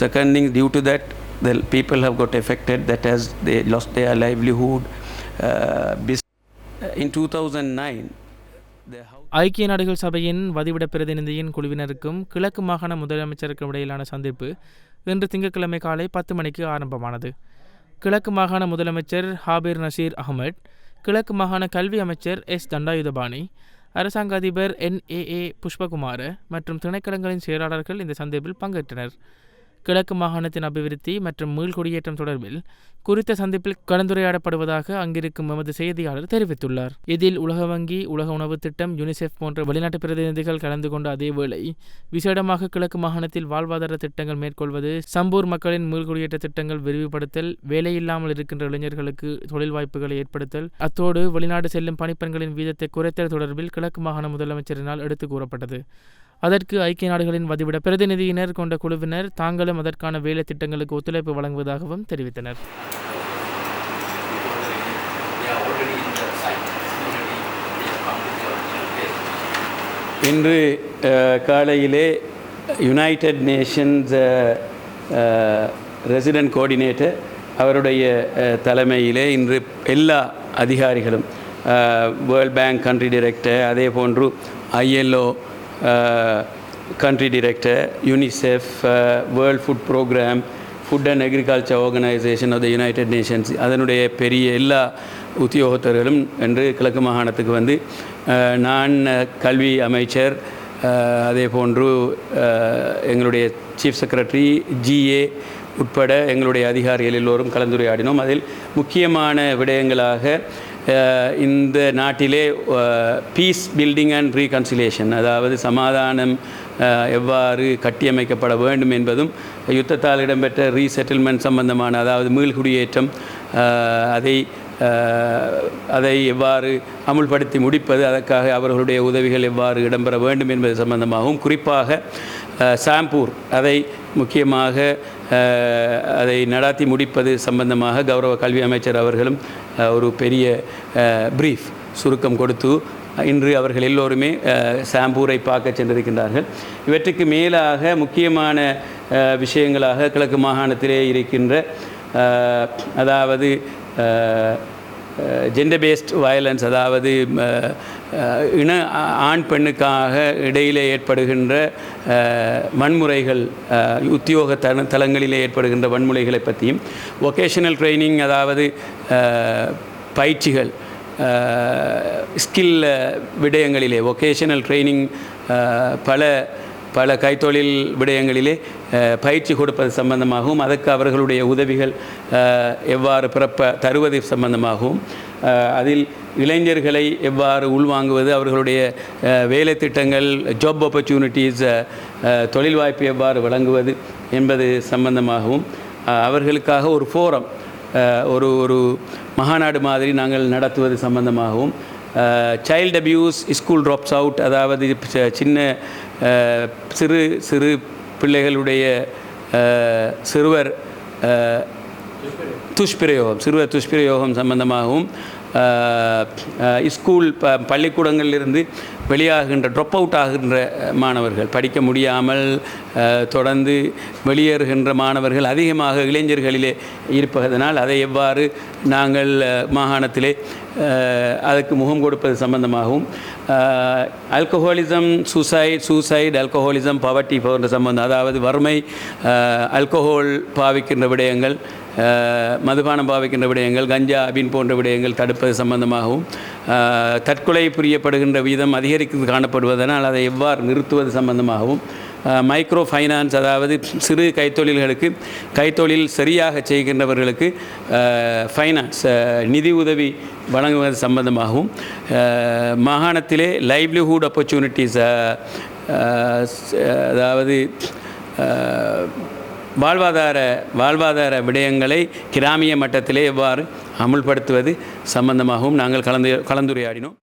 Second thing, due to that, the people have got affected, that has they lost their livelihood. In 2009, ஐக்கிய நாடுகள் சபையின் வதிவிட பிரதிநிதியின் குழுவினருக்கும் கிழக்கு மாகாண முதலமைச்சருக்கும் இடையிலான சந்திப்பு இன்று திங்கட்கிழமை காலை 10 மணிக்கு ஆரம்பமானது. கிழக்கு மாகாண முதலமைச்சர் ஹாபிர் நசீர் அகமட், கிழக்கு மாகாண கல்வி அமைச்சர் எஸ் தண்டாயுதபாணி, அரசாங்க அதிபர் NAA புஷ்பகுமார மற்றும் திணைக்களங்களின் செயலாளர்கள் இந்த சந்திப்பில் பங்கேற்றனர். கிழக்கு மாகாணத்தின் அபிவிருத்தி மற்றும் மீள்குடியேற்றம் தொடர்பில் குறித்த சந்திப்பில் கலந்துரையாடப்படுவதாக அங்கிருக்கும் எமது செய்தியாளர் தெரிவித்துள்ளார். இதில் உலக வங்கி, உலக உணவு திட்டம், யுனிசெஃப் போன்ற வெளிநாட்டு பிரதிநிதிகள் கலந்து கொண்ட அதேவேளை விசேடமாக கிழக்கு மாகாணத்தில் வாழ்வாதார திட்டங்கள் மேற்கொள்வது, சம்பூர் மக்களின் மீள்குடியேற்ற திட்டங்கள் விரிவுபடுத்தல், வேலையில்லாமல் இருக்கின்ற இளைஞர்களுக்கு தொழில் வாய்ப்புகளை ஏற்படுத்தல், அத்தோடு வெளிநாடு செல்லும் பணிப்பெண்களின் வீதத்தை குறைத்தல் தொடர்பில் கிழக்கு மாகாண முதலமைச்சரினால் எடுத்துக் கூறப்பட்டது. அதற்கு ஐக்கிய நாடுகளின் வதிவிட பிரதிநிதியினர் கொண்ட குழுவினர் தாங்களும் அதற்கான வேலை திட்டங்களுக்கு ஒத்துழைப்பு வழங்குவதாகவும் தெரிவித்தனர். இன்று காலையிலே யுனைடெட் நேஷன்ஸ் ரெசிடென்ட் கோஆர்டினேட்டர் அவருடைய தலைமையிலே இன்று எல்லா அதிகாரிகளும், வேர்ல்ட் பேங்க் கண்ட்ரி டைரக்டர், அதே போன்று ILO country director, UNICEF, World Food Program, Food and Agriculture Organization of the United Nations, அதனுடைய பெரிய எல்லா உத்தியோகத்தர்களும் என்று கிழக்கு மாகாணத்துக்கு வந்து நான் கல்வி அமைச்சர், அதே போன்று எங்களுடைய சீஃப் செக்ரட்டரி, GA உட்பட எங்களுடைய அதிகாரிகள் எல்லோரும் கலந்துரையாடினோம். அதில் முக்கியமான விடயங்களாக இந்த நாட்டிலே பீஸ் பில்டிங் அண்ட் ரீகன்சிலேஷன், அதாவது சமாதானம் எவ்வாறு கட்டியமைக்கப்பட வேண்டும் என்பதும், யுத்தத்தால் இடம்பெற்ற ரீசெட்டில்மெண்ட் சம்பந்தமான, அதாவது மீள்குடியேற்றம், அதை எவ்வாறு அமுல்படுத்தி முடிப்பது, அதற்காக அவர்களுடைய உதவிகள் எவ்வாறு இடம்பெற வேண்டும் என்பது சம்பந்தமாகவும், குறிப்பாக சாம்பூர் அதை முக்கியமாக அதை நடாத்தி முடிப்பது சம்பந்தமாக கௌரவ கல்வி அமைச்சர் அவர்களும் ஒரு பெரிய பிரீஃப் சுருக்கம் கொடுத்து இன்று அவர்கள் எல்லோருமே சாம்பூரை பார்க்க சென்றிருக்கின்றார்கள். இவற்றுக்கு மேலாக முக்கியமான விஷயங்களாக கிழக்கு மாகாணத்திலே இருக்கின்ற, அதாவது ஜெண்டர் பேஸ்ட் வயலன்ஸ், அதாவது ஆண் பெண்ணுக்காக இடையிலே ஏற்படுகின்ற வன்முறைகள், உத்தியோக தளங்களிலே ஏற்படுகின்ற வன்முறைகளை பற்றியும், வொகேஷனல் ட்ரைனிங், அதாவது பயிற்சிகள், ஸ்கில் விடயங்களிலே வொகேஷனல் ட்ரைனிங், பல கைத்தொழில் விடயங்களிலே பயிற்சி கொடுப்பது சம்பந்தமாகவும், அதற்கு அவர்களுடைய உதவிகள் எவ்வாறு தருவது சம்பந்தமாகவும், அதில் இளைஞர்களை எவ்வாறு உள்வாங்குவது, அவர்களுடைய வேலை திட்டங்கள், ஜாப் ஆப்பர்ச்சுனிட்டிஸ், தொழில் வாய்ப்பு எவ்வாறு வழங்குவது என்பது சம்பந்தமாகவும், அவர்களுக்காக ஒரு ஃபோரம், ஒரு மகாநாடு மாதிரி நாங்கள் நடத்துவது சம்பந்தமாகவும், child abuse, school drops out, அதாவது சிறு பிள்ளைகளுடைய சிறுவர் துஷ்பிரயோகம் சம்பந்தமாகவும், ஸ்கூல் பள்ளிக்கூடங்களிலிருந்து வெளியாகின்ற ட்ராப் அவுட் ஆகின்ற மாணவர்கள், படிக்க முடியாமல் தொடர்ந்து வெளியேறுகின்ற மாணவர்கள் அதிகமாக இளைஞர்களிலே இருப்பதனால் அதை எவ்வாறு நாங்கள் மாகாணத்திலே அதற்கு முகம் கொடுப்பது சம்பந்தமாகவும், ஆல்கஹாலிசம், சூசைட், ஆல்கஹாலிசம், பவர்ட்டி போன்ற சம்பந்தம், அதாவது வறுமை, ஆல்கஹால் பாவிக்கின்ற விடயங்கள், மதுபானம் பாவிக்கின்ற விடயங்கள், கஞ்சா, அபின் போன்ற விடயங்கள் தடுப்பது சம்பந்தமாகவும், தற்கொலை புரியப்படுகின்ற வீதம் அதிகரித்து காணப்படுவதனால் அதை எவ்வாறு நிறுத்துவது சம்பந்தமாகவும், மைக்ரோ ஃபைனான்ஸ், அதாவது சிறு கைத்தொழில்களுக்கு, கைத்தொழில் சரியாக செய்கின்றவர்களுக்கு ஃபைனான்ஸ் நிதி உதவி வழங்குவது சம்பந்தமாகவும், மாகாணத்திலே லைவ்லிஹுட் ஆப்பர்ச்சுனிட்டிஸ், அதாவது வாழ்வாதார விடயங்களை கிராமிய மட்டத்திலே எவ்வாறு அமுல்படுத்துவது சம்பந்தமாகவும் நாங்கள் கலந்துரையாடினோம்.